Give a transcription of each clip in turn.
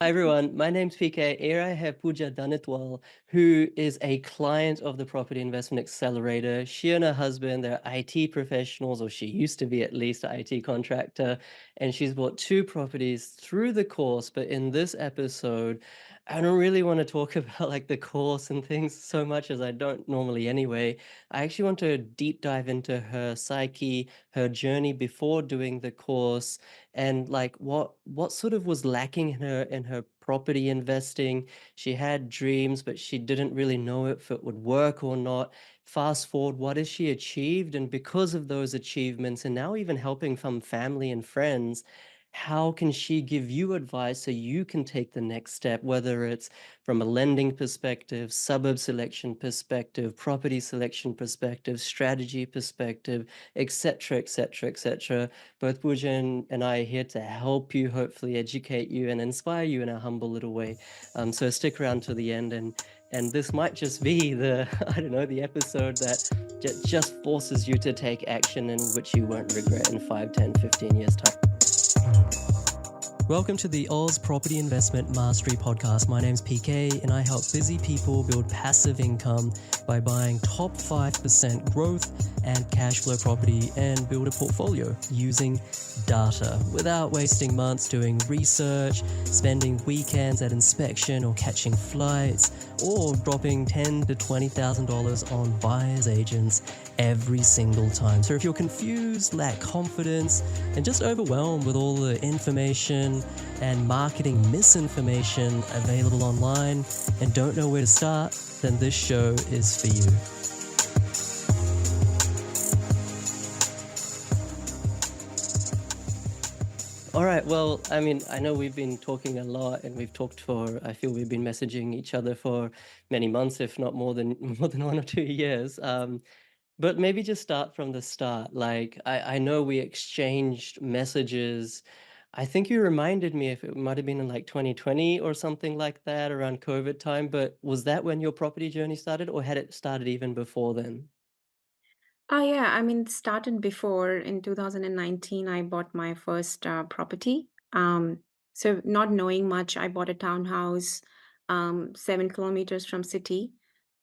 Hi everyone, my name's PK. Here I have Puja Dhanetwal, who is a client of the Property Investment Accelerator. She and her husband, they're IT professionals, or she used to be at least an IT contractor, and she's bought two properties through the course. But in this episode, I don't really want to talk about like the course and things so much as I don't normally anyway. I actually want to deep dive into her psyche, her journey before doing the course, and like what sort of was lacking in her property investing. She had dreams, but she didn't really know if it would work or not. Fast forward, what has she achieved? And because of those achievements, and now even helping some family and friends, how can she give you advice so you can take the next step, whether it's from a lending perspective, suburb selection perspective, property selection perspective, strategy perspective, etc., etc., etc. Both Pooja and I are here to help you, hopefully educate you and inspire you in a humble little way. So stick around to the end, and this might just be the I don't know, the episode that just forces you to take action in which you won't regret in 5, 10, 15 years time. Welcome to the Oz Property Investment Mastery Podcast. My name's PK and I help busy people build passive income by buying top 5% growth and cash flow property and build a portfolio using data without wasting months doing research, spending weekends at inspection or catching flights, or dropping $10,000 to $20,000 on buyer's agents every single time. So if you're confused, lack confidence, and just overwhelmed with all the information and marketing misinformation available online and don't know where to start, then this show is for you. All right. Well, I mean, I know we've been talking a lot and I feel we've been messaging each other for many months, if not more than more than 1 or 2 years. But maybe just start from the start. Like I know we exchanged messages. I think you reminded me if it might have been in like 2020 or something like that around COVID time. But was that when your property journey started, or had it started even before then? Oh, yeah. I mean, it started before in 2019. I bought my first property. So, not knowing much, I bought a townhouse 7 kilometers from city.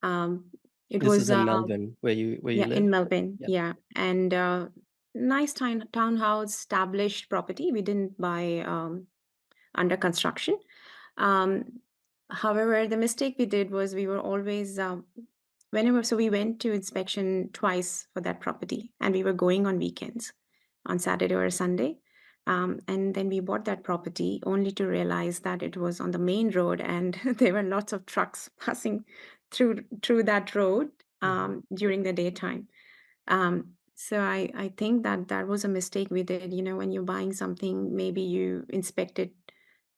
Um, it This is was, in Melbourne, where you yeah, in live? Melbourne. Yeah. Yeah. And nice townhouse, established property. We didn't buy under construction. Um, However, the mistake we did was we were always whenever so we went to inspection twice for that property, and we were going on weekends, on Saturday or Sunday. And then we bought that property only to realize that it was on the main road, and there were lots of trucks passing through that road Mhm. during the daytime. So I think that that was a mistake we did. When you're buying something, maybe you inspect it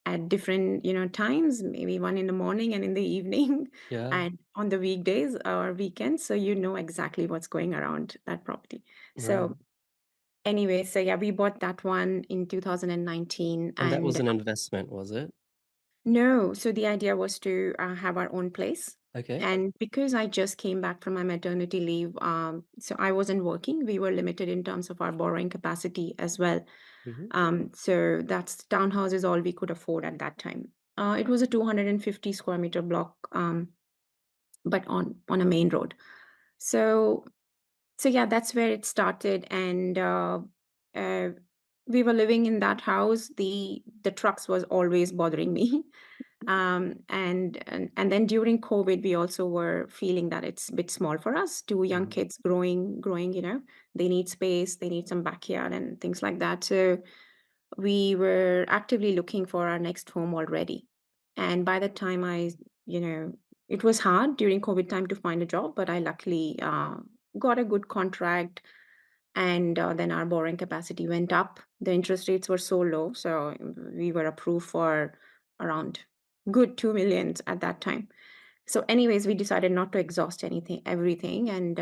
at different, times, maybe one in the morning and in the evening, Yeah. and on the weekdays or weekends, so you know exactly what's going around that property. Right. So anyway, so yeah, we bought that one in 2019, And that was and an investment, was it? no, so the idea was to have our own place. Okay. And because I just came back from my maternity leave, so I wasn't working. We were limited in terms of our borrowing capacity as well. Mhm. So that's townhouse is all we could afford at that time. It was a 250 square meter block, but on a main road. So so yeah, that's where it started, and uh, we were living in that house. The trucks was always bothering me. And then during COVID, we also were feeling that it's a bit small for us. Two young Mhm. kids growing, they need space, they need some backyard and things like that. So we were actively looking for our next home already. And by the time you know, it was hard during COVID time to find a job, but I luckily got a good contract, and then our borrowing capacity went up. The interest rates were so low, so we were approved for around good 2 millions at that time. So anyways, we decided not to exhaust everything, and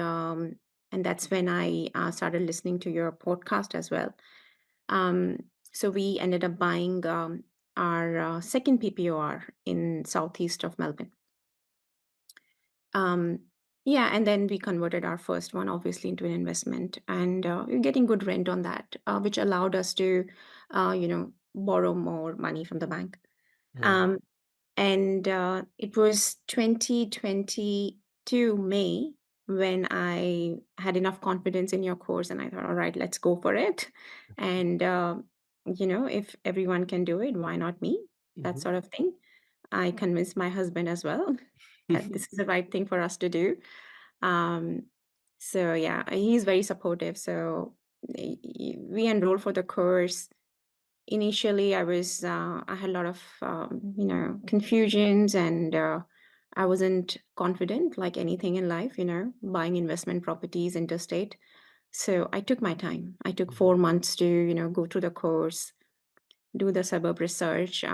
that's when I started listening to your podcast as well. um, so we ended up buying our second PPOR in southeast of Melbourne. um, yeah, and then we converted our first one obviously into an investment, and we're getting good rent on that, which allowed us to borrow more money from the bank. Yeah. Um, and it was 2022 May when I had enough confidence in your course, and I thought, all right, let's go for it. And if everyone can do it, why not me? That Mhm. sort of thing. I convinced my husband as well that this is the right thing for us to do. Um, so yeah, he's very supportive. So we enrolled for the course. Initially, I had a lot of confusions, and I wasn't confident like anything in life, buying investment properties interstate. So I took my time. I took Mhm. 4 months to go through the course, do the suburb research.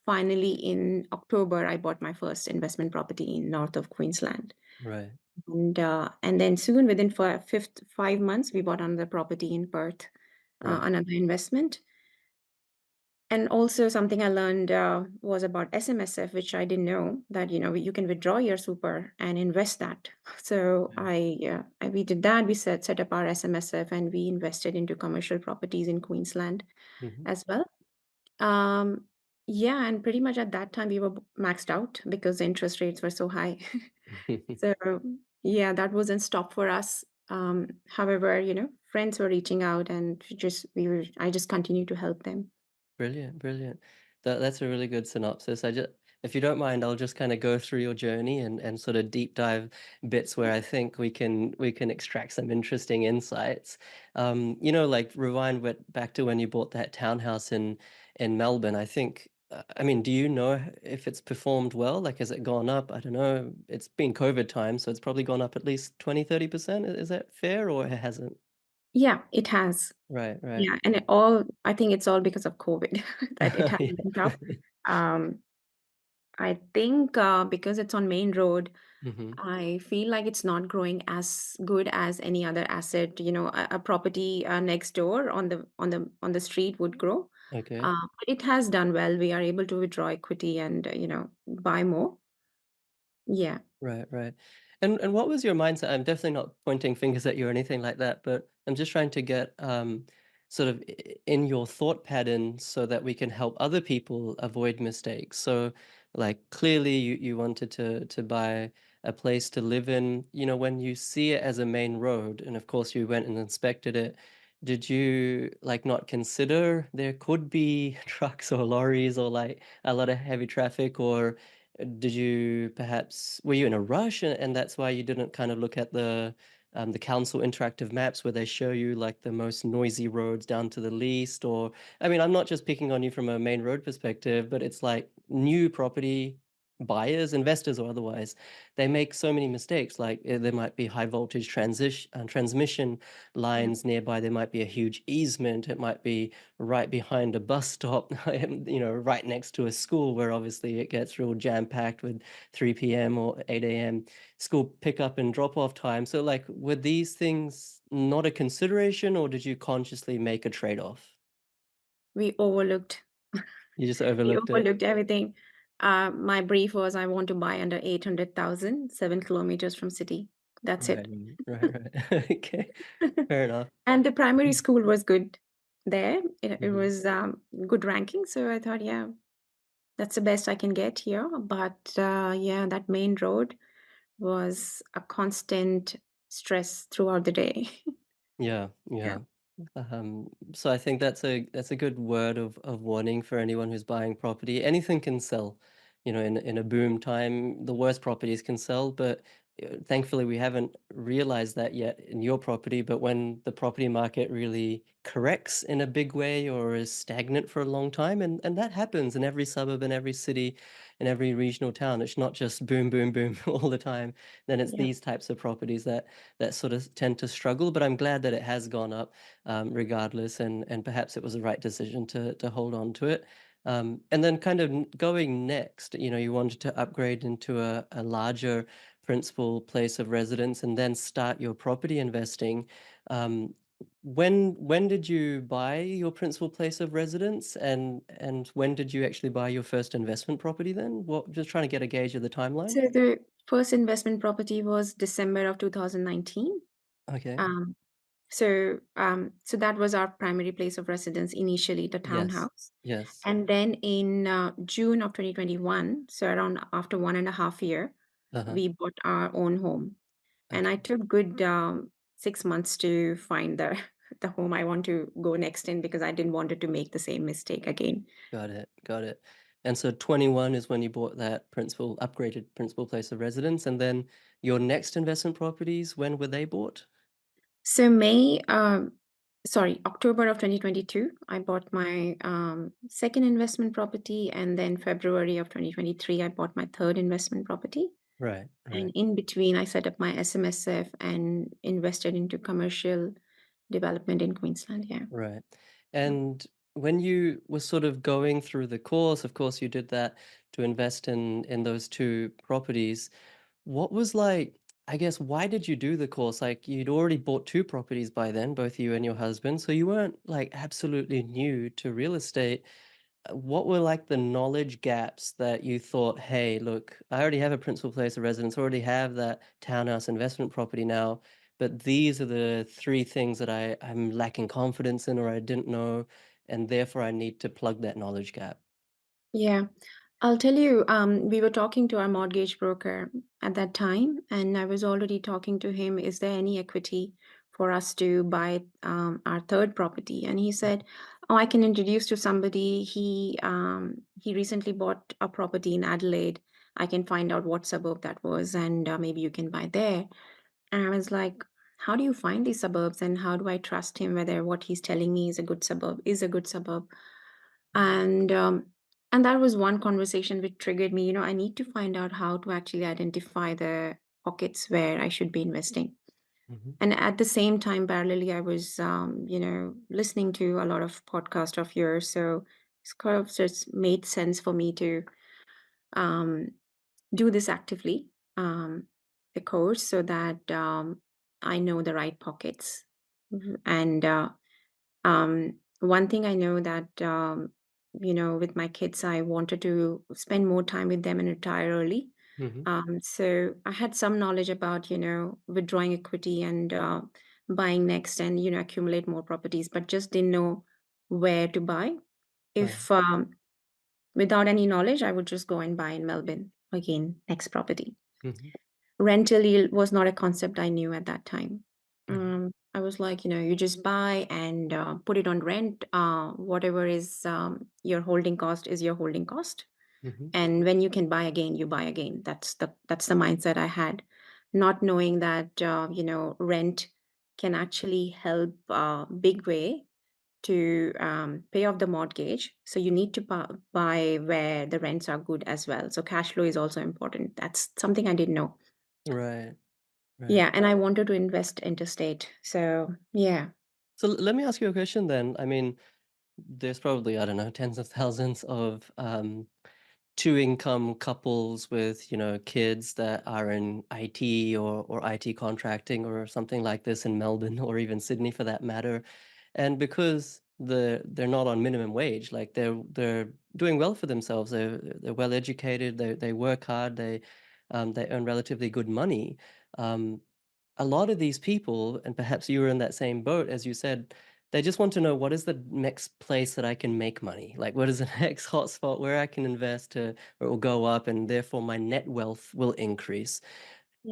Finally, in October, I bought my first investment property in north of Queensland. Right, And then soon, within 5 months, we bought another property in Perth, right. another investment. And also something I learned was about SMSF, which I didn't know that you can withdraw your super and invest that. So Yeah. we did that. We set up our SMSF and we invested into commercial properties in Queensland Mhm. as well. Um, yeah, and pretty much at that time we were maxed out because the interest rates were so high. So yeah, that wasn't stop for us. However, friends were reaching out, and I just continued to help them. Brilliant, brilliant. That's a really good synopsis. If you don't mind, I'll just kind of go through your journey and sort of deep dive bits where I think we can extract some interesting insights. Like rewind back to when you bought that townhouse in Melbourne. I think. I mean, do you know if it's performed well? Like, has it gone up? I don't know. It's been COVID time, so it's probably gone up at least 20-30%. Is that fair or it hasn't? Yeah, it has. Right, right. Yeah, and I think it's all because of COVID that it has went up. Yeah. Um, I think because it's on main road, hmm I feel like it's not growing as good as any other asset. A property next door on the street would grow. Okay. But it has done well. We are able to withdraw equity and buy more. Yeah. Right, right. And what was your mindset? I'm definitely not pointing fingers at you or anything like that, but I'm just trying to get sort of in your thought pattern so that we can help other people avoid mistakes. So like clearly you wanted to buy a place to live in, when you see it as a main road, and of course you went and inspected it, did you like not consider there could be trucks or lorries or like a lot of heavy traffic, or did you perhaps were you in a rush and that's why you didn't kind of look at the council interactive maps where they show you like the most noisy roads down to the least? Or I mean, I'm not just picking on you from a main road perspective, but it's like new property buyers, investors or otherwise, they make so many mistakes. Like there might be high voltage transition transmission Yeah. lines nearby. There might be a huge easement. It might be right behind a bus stop, right next to a school where obviously it gets real jam-packed with 3 p.m. or 8 a.m. school pickup and drop-off time. So, like, were these things not a consideration, or did you consciously make a trade-off? We overlooked You just we overlooked it? overlooked everything. My brief was I want to buy under 800,000, 7 kilometers from city. That's Right, it. right, right. Okay, fair enough. And the primary school was good there. It Mhm. was good ranking. So I thought, yeah, that's the best I can get here. But yeah, that main road was a constant stress throughout the day. Yeah, Yeah. yeah. So I think that's a good word of warning for anyone who's buying property. Anything can sell, in a boom time, the worst properties can sell, but thankfully we haven't realized that yet in your property. But when the property market really corrects in a big way or is stagnant for a long time, and that happens in every suburb, in every city, in every regional town, it's not just boom, boom, boom all the time. Then it's Yeah. these types of properties that sort of tend to struggle. But I'm glad that it has gone up, regardless, and perhaps it was the right decision to hold on to it. And then kind of going next, you wanted to upgrade into a larger principal place of residence and then start your property investing. Um, when did you buy your principal place of residence, and when did you actually buy your first investment property then? What, just trying to get a gauge of the timeline. So the first investment property was December of 2019. Okay. Um, So that was our primary place of residence initially, the Yes. townhouse. Yes. And then in June of 2021, so around after 1.5 year, Uh-huh. we bought our own home. And I Okay. took good 6 months to find the the home I want to go next in because I didn't want it to make the same mistake again. Got it. Got it. And so 21 is when you bought that principal upgraded principal place of residence, and then your next investment properties, when were they bought? So October of 2022, I bought my second investment property, and then February of 2023, I bought my third investment property. Right, And right, in between, I set up my SMSF and invested into commercial development in Queensland. Yeah. right. And when you were sort of going through the course, of course, you did that to invest in those 2 properties. What was like, I guess, why did you do the course? Like, you'd already bought 2 properties by then, both you and your husband, so you weren't, like, absolutely new to real estate. What were like the knowledge gaps that you thought, hey, look, I already have a principal place of residence, already have that townhouse investment property now, but these are the 3 things that I'm lacking confidence in or I didn't know, and therefore I need to plug that knowledge gap. Yeah. I'll tell you, we were talking to our mortgage broker at that time, and I was already talking to him. Is there any equity for us to buy our third property? And he said, "Oh, I can introduce to somebody. He recently bought a property in Adelaide. I can find out what suburb that was, and maybe you can buy there." And I was like, "How do you find these suburbs, and how do I trust him whether what he's telling me is a good suburb? Is a good suburb?" And that was one conversation which triggered me. I need to find out how to actually identify the pockets where I should be investing. Mhm. And at the same time, parallelly, I was listening to a lot of podcast of yours, so it's kind of just made sense for me to um, do this actively, the course, so that I know the right pockets. And one thing I know that, with my kids, I wanted to spend more time with them and retire early. Mhm. So I had some knowledge about, withdrawing equity and buying next and, accumulate more properties, but just didn't know where to buy. Right. If Without any knowledge, I would just go and buy in Melbourne again, next property. Mhm. Rental yield was not a concept I knew at that time. Mhm. I was like, you just buy and put it on rent. Whatever is your holding cost is your holding cost, Mhm. and when you can buy again, you buy again. That's the mindset I had, not knowing that rent can actually help big way to pay off the mortgage. So you need to buy where the rents are good as well. So cash flow is also important. That's something I didn't know. Right. Right. Yeah, and I wanted to invest interstate. So, yeah. So let me ask you a question then. I mean, there's probably, I don't know, tens of thousands of two income couples with, kids that are in IT or IT contracting or something like this in Melbourne or even Sydney for that matter. And because they're not on minimum wage, like they're doing well for themselves. They're well educated, they work hard, they earn relatively good money. Um, a lot of these people, and perhaps you were in that same boat, as you said, they just want to know what is the next place that I can make money? Like, what is the next hotspot where I can invest to, where it will go up and therefore my net wealth will increase?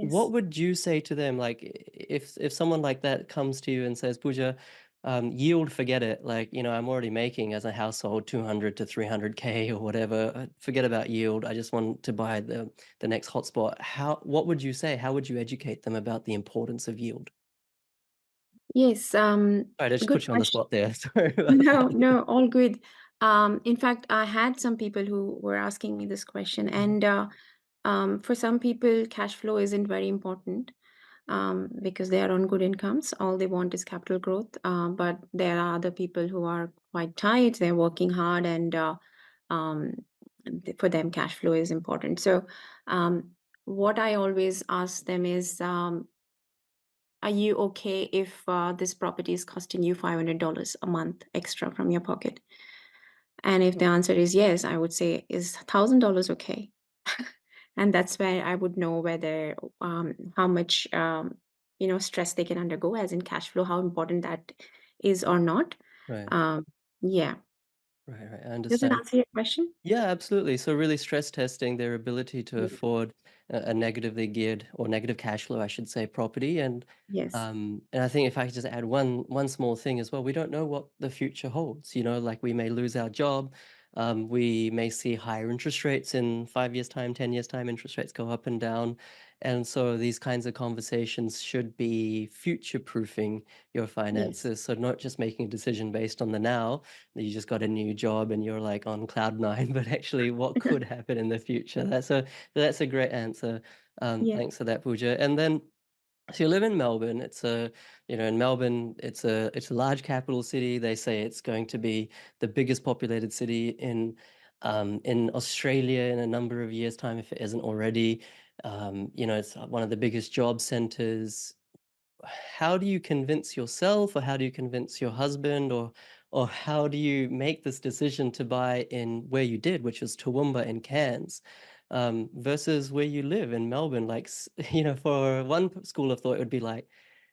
What Yes. would you say to them? Like, if someone like that comes to you and says, Pooja, yield, forget it. Like, I'm already making as a household 200 to 300K or whatever. Forget about yield. I just want to buy the next hotspot. What would you say? How would you educate them about the importance of yield? Yes. Sorry, I just Good put you on the question. spot there. Sorry about No, that. no, all good. In fact, I had some people who were asking me this question, Mhm. and for some people, cash flow isn't very important because they are on good incomes. All they want is capital growth. But there are other people who are quite tight. They're working hard, and um, for them, cash flow is important. So, what I always ask them is, are you okay if this property is costing you $500 a month extra from your pocket? And if the answer is yes, I would say, is $1,000 okay? And that's where I would know whether how much. stress they can undergo, as in cash flow, how important that is or not. Right. Um, yeah. Right, right. I Does it understand. answer your question? Yeah, absolutely. So really stress testing their ability to Yeah. afford a negatively geared or negative cash flow, I should say, property. Yes. And I think if I could just add one small thing as well, we don't know what the future holds. Like we may lose our job. We may see higher interest rates in 5 years' time, 10 years' time, interest rates go up and down. And so these kinds of conversations should be future proofing your Yes. finances. So not just making a decision based on the now, that you just got a new job and you're like on cloud nine, but actually what could happen in the future. That's a great answer. Yeah. Thanks for that, Pooja. And then so you live in Melbourne. In Melbourne, it's a large capital city. They say it's going to be the biggest populated city in Australia in a number of years' time, if it isn't already. It's one of the biggest job centers. How do you convince yourself, or how do you convince your husband, or how do you make this decision to buy in where you did, which was Toowoomba in Cairns, versus where you live in Melbourne? Like, for one school of thought, it would be like,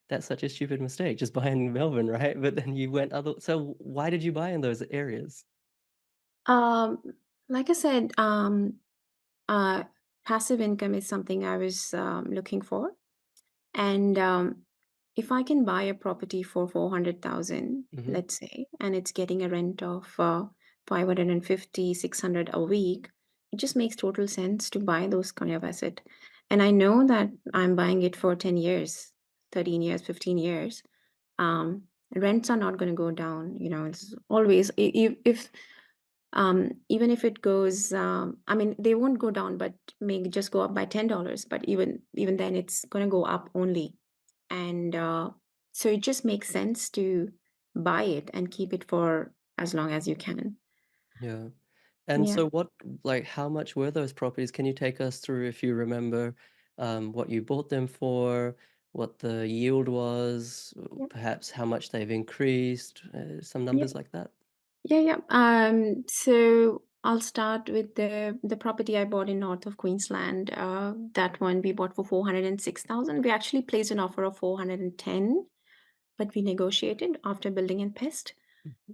that's such a stupid mistake, just buy in Melbourne, right? But then you went other. So why did you buy in those areas? Um, like I said, uh, passive income is something I was looking for. And if I can buy a property for 400,000, Hmm. let's say, and it's getting a rent of 550, 600 a week, it just makes total sense to buy those kind of asset. And I know that I'm buying it for 10 years, 13 years, 15 years. Rents are not going to go down. It's always, if even if it goes, I mean, they won't go down, but may just go up by $10. But even then, it's going to go up only. And so it just makes sense to buy it and keep it for as long as you can. Yeah. And Yeah. so like, how much were those properties? Can you take us through, if you remember, what you bought them for, what the yield was, Yep. perhaps how much they've increased, some Yeah. numbers like that? Yeah. Yeah. So I'll start with the property I bought in north of Queensland. That one we bought for 406,000. We actually placed an offer of 410, but we negotiated after building and pest.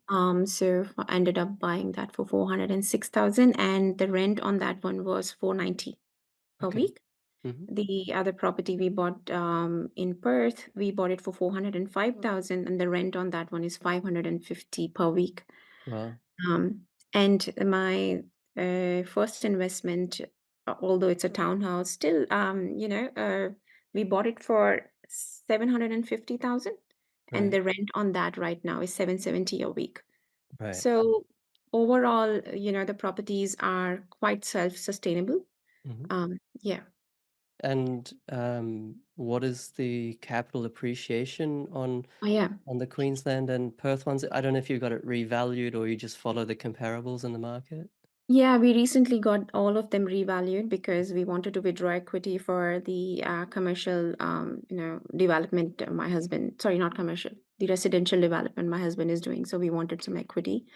Mhm. So I ended up buying that for 406,000, and the rent on that one was 490 per Okay. week. Hmm. The other property we bought in Perth, we bought it for 405,000, and the rent on that one is 550 per week. Wow. Um, and my first investment, although it's a townhouse, still, we bought it for 750,000, and Right. the rent on that right now is 770 a week. Right. So overall, the properties are quite self-sustainable. Hmm. Yeah. And what is the capital appreciation Oh, yeah. on the Queensland and Perth ones? I don't know if you got it revalued or you just follow the comparables in the market. Yeah, we recently got all of them revalued because we wanted to withdraw equity for the commercial, development. My husband, sorry, not commercial, the residential development my husband is doing. So we wanted some equity.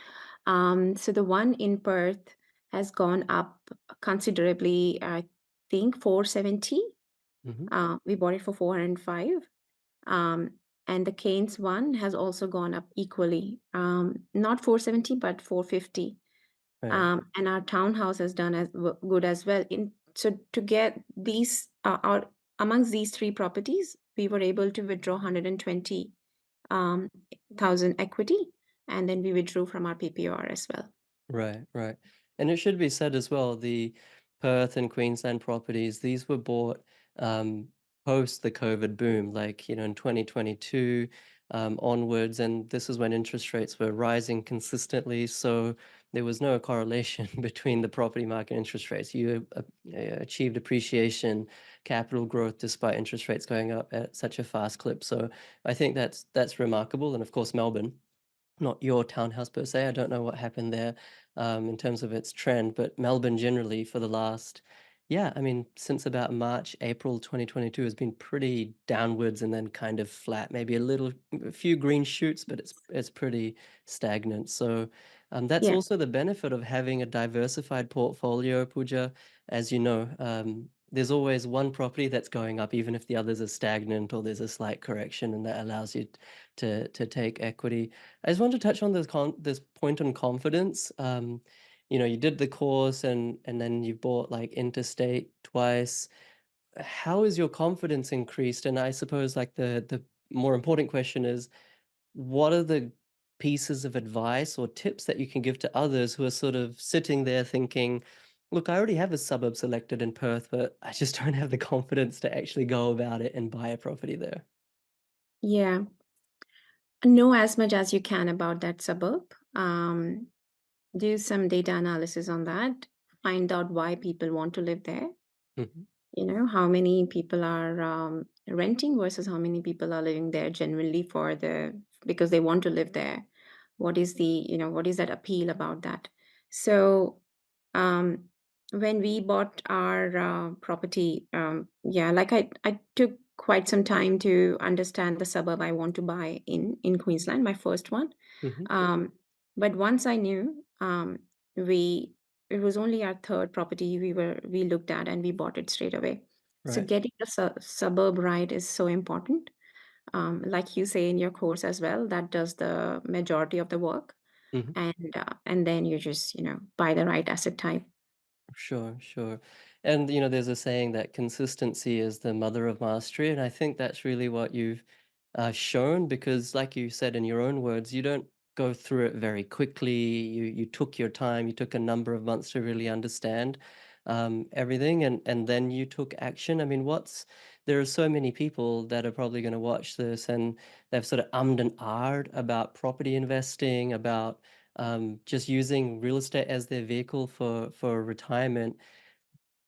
So the one in Perth has gone up considerably. I think 470. Hmm. We bought it for 405. Um, and the Keynes one has also gone up equally. Not 470, but 450. Right. And our townhouse has done as good as well. So to get these out amongst these three properties, we were able to withdraw 120 um, thousand equity, and then we withdrew from our PPR as well. Right, right. And it should be said as well, the Perth and Queensland properties, these were bought um, post the COVID boom, like, in 2022 onwards. And this is when interest rates were rising consistently. So there was no correlation between the property market and interest rates. You achieved appreciation, capital growth, despite interest rates going up at such a fast clip. So I think that's remarkable. And of course, Melbourne, not your townhouse per se. I don't know what happened there in terms of its trend, but Melbourne generally for the last, yeah, I mean, since about March, April 2022 has been pretty downwards and then kind of flat, maybe a few green shoots, but it's pretty stagnant. So that's Yeah. also the benefit of having a diversified portfolio, Puja. As you know, there's always one property that's going up, even if the others are stagnant or there's a slight correction, and that allows you to take equity. I just want to touch on this point on confidence. You did the course and then you bought like interstate twice. How is your confidence increased? And I suppose like the more important question is, what are the pieces of advice or tips that you can give to others who are sort of sitting there thinking, look, I already have a suburb selected in Perth, but I just don't have the confidence to actually go about it and buy a property there? Yeah. Know as much as you can about that suburb. Do some data analysis on that. Find out why people want to live there. Mhm. How many people are renting versus how many people are living there genuinely because they want to live there. What is that appeal about that? So, um, when we bought our property, yeah, like I took quite some time to understand the suburb I want to buy in Queensland, my first one. Mhm. um, but once I knew, we it was only our third property we looked at, and we bought it straight away. So Right. getting the suburb right is so important. Like you say in your course as well, that does the majority of the work, Mhm. and then you just buy the right asset type. Sure, sure. And there's a saying that consistency is the mother of mastery, and I think that's really what you've shown because, like you said in your own words, you don't go through it very quickly. You took your time. You took a number of months to really understand everything, and then you took action. I mean, there are so many people that are probably going to watch this, and they've sort of ummed and ahed about property investing, about just using real estate as their vehicle for retirement,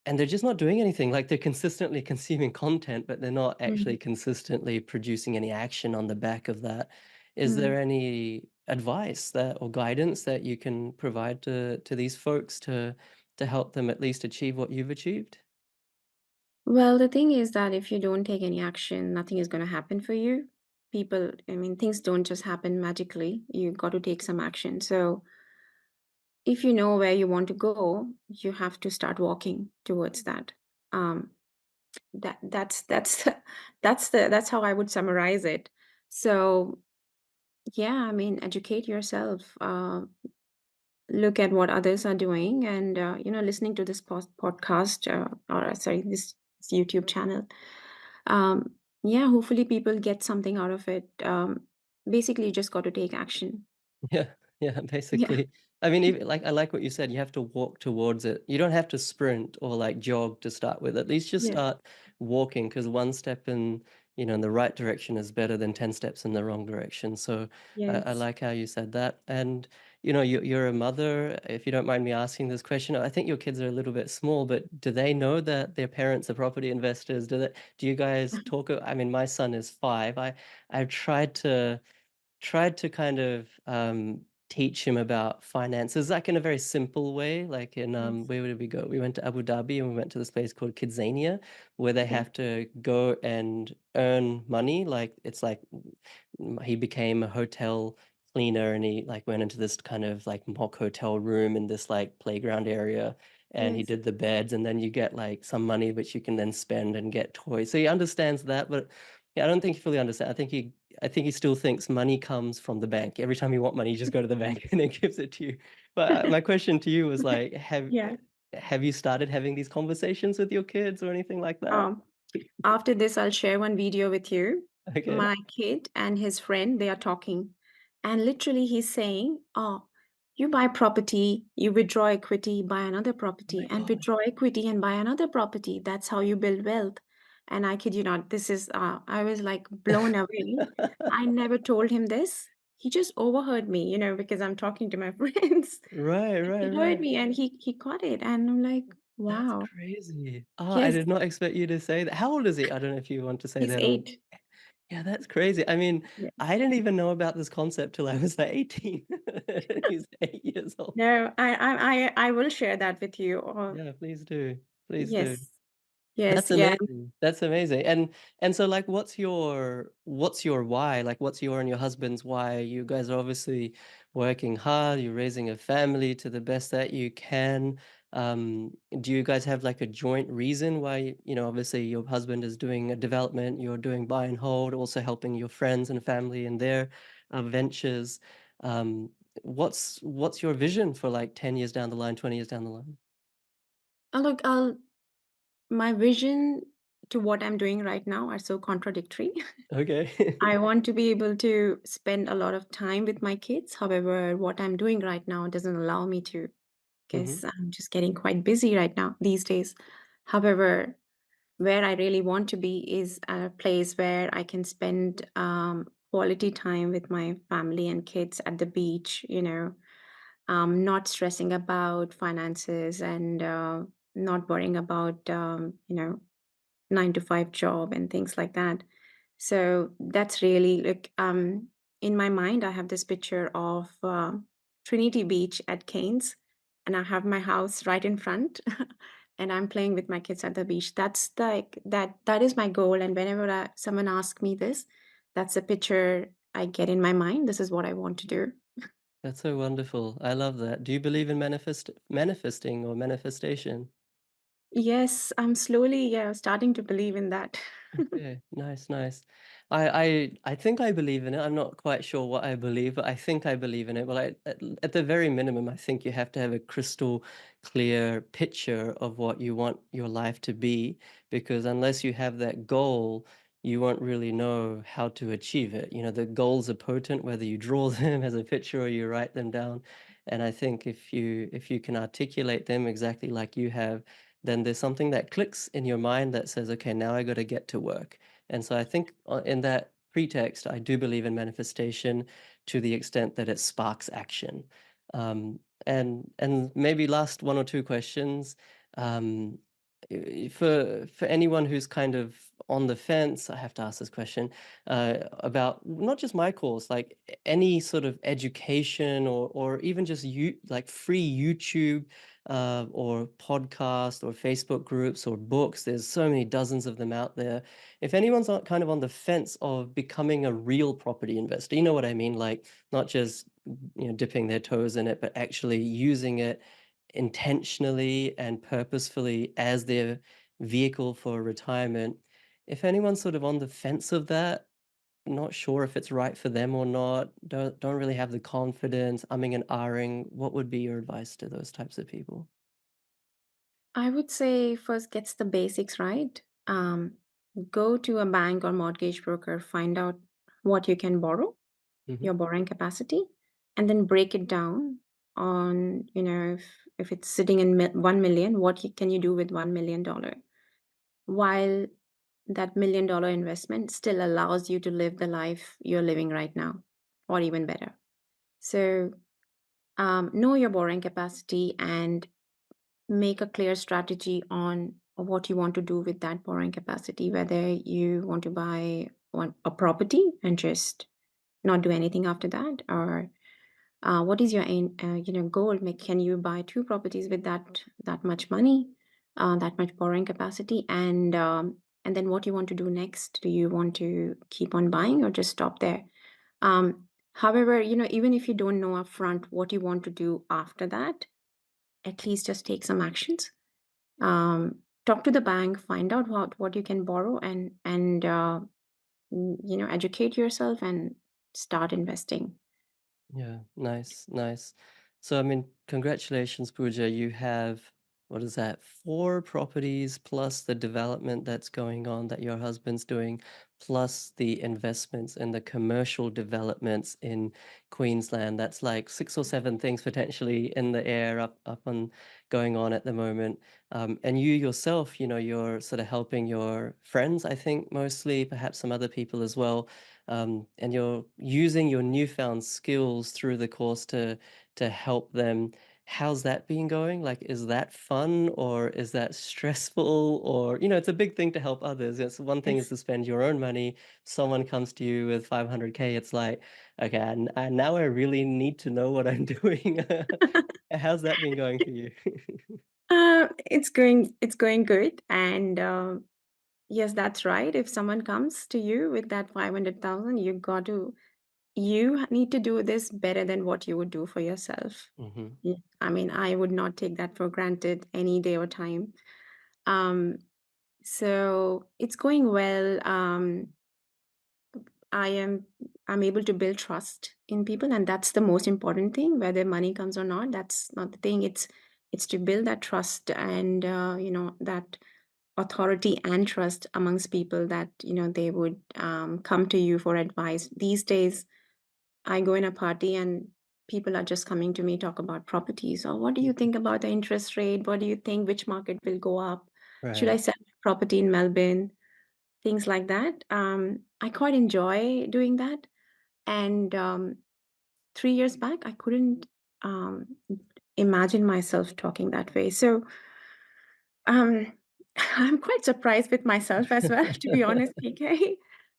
and they're just not doing anything. Like they're consistently consuming content, but they're not Mhm. actually consistently producing any action on the back of that. Is Mm. there any advice that or guidance that you can provide to these folks to help them at least achieve what you've achieved? Well, the thing is that if you don't take any action, nothing is going to happen for you. I mean, things don't just happen magically. You got to take some action. So if you know where you want to go, you have to start walking towards that. Um, that's that's how I would summarize it. So yeah, I mean, educate yourself. Look at what others are doing, and listening to this podcast, or sorry, this YouTube channel. Yeah, hopefully people get something out of it. Basically, you just got to take action. Yeah, yeah, Yeah. basically. I mean, even like I like what you said, you have to walk towards it. You don't have to sprint or like jog to start with. At least just Yeah. start walking because one step in the right direction is better than 10 steps in the wrong direction. So I Yes. like how you said that. And you're a mother, if you don't mind me asking this question. I think your kids are a little bit small, but do they know that their parents are property investors? Do you guys talk? I mean, my son is 5. I've tried to kind of teach him about finances, like in a very simple way. Like in Yes. where did we go? We went to Abu Dhabi and we went to this place called Kidzania, where they Okay. have to go and earn money. Like it's like he became a hotel cleaner and he like went into this kind of like mock hotel room in this like playground area and he Yes. did the beds and then you get like some money which you can then spend and get toys. So he understands that, but yeah, I don't think he fully understands. I think he still thinks money comes from the bank. Every time you want money, you just go to the bank and it gives it to you. But my question to you was like, Yeah. have you started having these conversations with your kids or anything like that? Um, After this, I'll share one video with you. Okay. My kid and his friend, they are talking, and literally he's saying, "Oh, you buy property, you withdraw equity, buy another Oh my property, and God. withdraw equity and buy another property. That's how you build wealth." And I kid you not, I was like blown away. I never told him this. He just overheard me, because I'm talking to my friends. Right, right, He heard right. me and he caught it, and I'm like, That's wow. crazy. Ah, I Yes, did not expect you to say that. How old is he? I don't know if you want to say he's that or 8. yeah, that's crazy. I mean, Yeah. I didn't even know about this concept till I was like 18. He's 8 years old. No, I will share that with you. Yeah, please do. Please do. Yes, yes, That's yeah. amazing. That's amazing. And so like what's your why? Like what's your and your husband's why? You guys are obviously working hard, you're raising a family to the best that you can. Do you guys have like a joint reason why, obviously your husband is doing a development, you're doing buy and hold, also helping your friends and family in their ventures? Um, what's your vision for like 10 years down the line, 20 years down the line? Look, my vision to what I'm doing right now are so contradictory. Okay. I want to be able to spend a lot of time with my kids. However, what I'm doing right now doesn't allow me to Hmm. because I'm just getting quite busy right now these days. However, where I really want to be is a place where I can spend quality time with my family and kids at the beach, not stressing about finances and not worrying about, 9 to 5 job and things like that. So that's really like in my mind, I have this picture of Trinity Beach at Cairns, and I have my house right in front, and I'm playing with my kids at the beach. That's like that is my goal. And whenever someone asks me this, that's the picture I get in my mind. This is what I want to do. That's so wonderful. I love that. Do you believe in manifesting or manifestation? Yes, I'm slowly, yeah, starting to believe in that. Okay, nice, nice. I think I believe in it. I'm not quite sure what I believe, but I think I believe in it. Well, at the very minimum, I think you have to have a crystal clear picture of what you want your life to be, because unless you have that goal, you won't really know how to achieve it. The goals are potent, whether you draw them as a picture or you write them down. And I think if you can articulate them exactly like you have, then there's something that clicks in your mind that says, okay, now I got to get to work. And so I think in that pretext, I do believe in manifestation to the extent that it sparks action. And maybe last one or two questions. Um, for anyone who's kind of on the fence, I have to ask this question about not just my course, like any sort of education or even just like free YouTube or podcast or Facebook groups or books. There's so many dozens of them out there. If anyone's kind of on the fence of becoming a real property investor, you know what I mean? Like not just dipping their toes in it, but actually using it intentionally and purposefully as their vehicle for retirement. If anyone's sort of on the fence of that, not sure if it's right for them or not, don't really have the confidence, umming and ahhing, what would be your advice to those types of people? I would say first gets the basics right. Go to a bank or mortgage broker, find out what you can borrow, Mhm. your borrowing capacity, and then break it down on, if it's sitting in 1 million, what can you do with $1 million? While that $1 million investment still allows you to live the life you're living right now, or even better. So, know your borrowing capacity and make a clear strategy on what you want to do with that borrowing capacity, whether you want to buy a property and just not do anything after that, or what is your goal. Can you buy two properties with that much money, that much borrowing capacity, and then what you want to do next? Do you want to keep on buying or just stop there? However, even if you don't know upfront what you want to do after that, at least just take some actions. Talk to the bank, find out what you can borrow, and educate yourself and start investing. Yeah, nice, nice. So, I mean, congratulations, Pooja. You have, what is that, four properties plus the development that's going on that your husband's doing, plus the investments and the commercial developments in Queensland. That's like six or seven things potentially in the air up and going on at the moment. And you yourself, you're sort of helping your friends, I think, mostly, perhaps some other people as well, and you're using your newfound skills through the course to help them. How's that been going? Like, is that fun or is that stressful? Or, it's a big thing to help others. It's one thing is Yes. to spend your own money. Someone comes to you with 500K. It's like, okay, and now I really need to know what I'm doing. How's that been going for you? It's going good, and yes, that's right. If someone comes to you with that 500,000, you got to you need to do this better than what you would do for yourself. Mhm. I mean, I would not take that for granted any day or time. Um, so it's going well. I am I'm able to build trust in people, and that's the most important thing. Whether money comes or not, that's not the thing. It's to build that trust and that authority and trust amongst people that they would come to you for advice. These days, I go in a party and people are just coming to me talk about properties. Or what do you Mhm. think about the interest rate? What do you think? Which market will go up? Should I Right. sell my property in Melbourne? Things like that. I quite enjoy doing that. And 3 years back, I couldn't um, imagine myself talking that way. So um, I'm quite surprised with myself as well, to be honest, PK.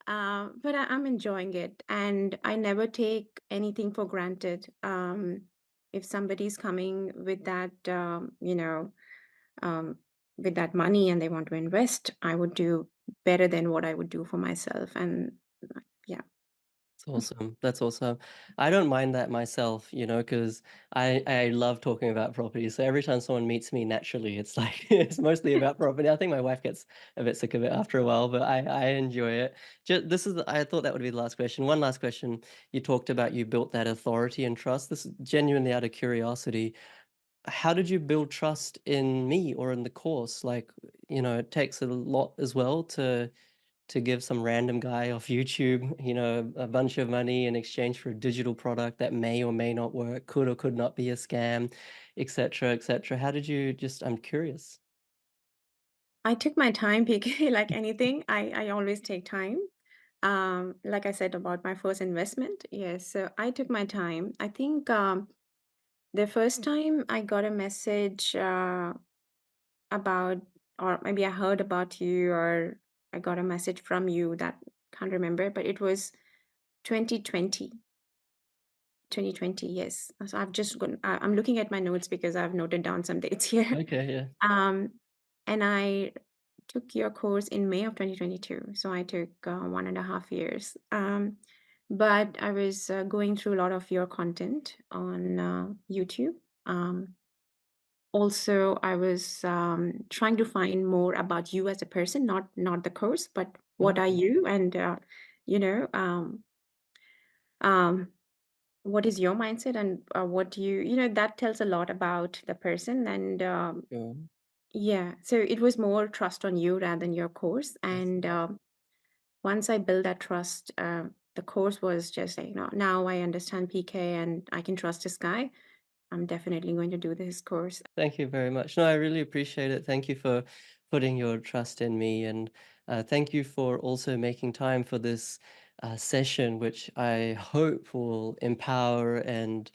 But I'm enjoying it, and I never take anything for granted. If somebody's coming with that, um, with that money and they want to invest, I would do better than what I would do for myself. And yeah, That's awesome. That's awesome. I don't mind that myself, because I love talking about property. So every time someone meets me naturally, it's like it's mostly about property. I think my wife gets a bit sick of it after a while, but I enjoy it. I thought that would be the last question. One last question. You talked about you built that authority and trust. This is genuinely out of curiosity. How did you build trust in me or in the course? Like, it takes a lot as well to give some random guy off YouTube, a bunch of money in exchange for a digital product that may or may not work, could or could not be a scam, et cetera, et cetera. How did you just I'm curious. I took my time, PK, like anything. I always take time. Like I said about my first investment, yes. So I took my time. I think the first time I got a message about, or maybe I heard about you, or I got a message from you that can't remember, but it was 2020. 2020, yes. So I'm looking at my notes because I've noted down some dates here. Okay, yeah. Um, and I took your course in May of 2022. So I took 1.5 years. But I was going through a lot of your content on YouTube. Um, Also, I was trying to find more about you as a person, not the course, but what are Okay. you, and you know, um, um, what is your mindset, and what do that tells a lot about the person. And Sure. yeah, so it was more trust on you rather than your course. And Awesome. once I built that trust, the course was just like, now I understand PK and I can trust this guy. I'm definitely going to do this course. Thank you very much. No, I really appreciate it. Thank you for putting your trust in me. And thank you for also making time for this session, which I hope will empower and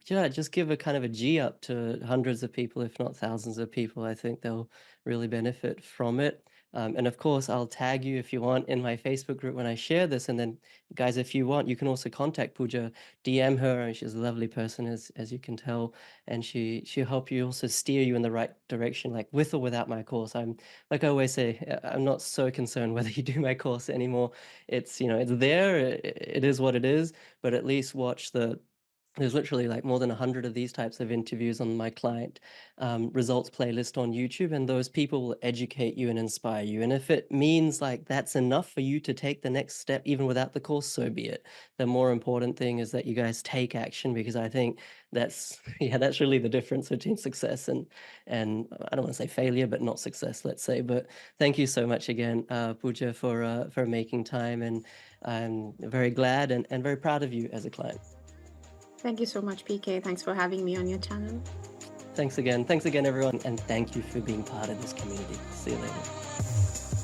yeah, just give a kind of a G up to hundreds of people, if not thousands of people. I think they'll really benefit from it. And of course, I'll tag you if you want in my Facebook group when I share this. And then, guys, if you want, you can also contact Puja, DM her. And she's a lovely person, as you can tell, and she'll help you also steer you in the right direction, like with or without my course. I'm like I always say, I'm not so concerned whether you do my course anymore. It's there. It is what it is. But at least watch there's literally like more than 100 of these types of interviews on my client results playlist on YouTube, and those people will educate you and inspire you. And if it means like that's enough for you to take the next step, even without the course, so be it. The more important thing is that you guys take action, because I think that's yeah, that's really the difference between success and I don't want to say failure, but not success, let's say. But thank you so much again, Pooja, for making time, and I'm very glad and very proud of you as a client. Thank you so much, PK. Thanks for having me on your channel. Thanks again. Thanks again, everyone. And thank you for being part of this community. See you later.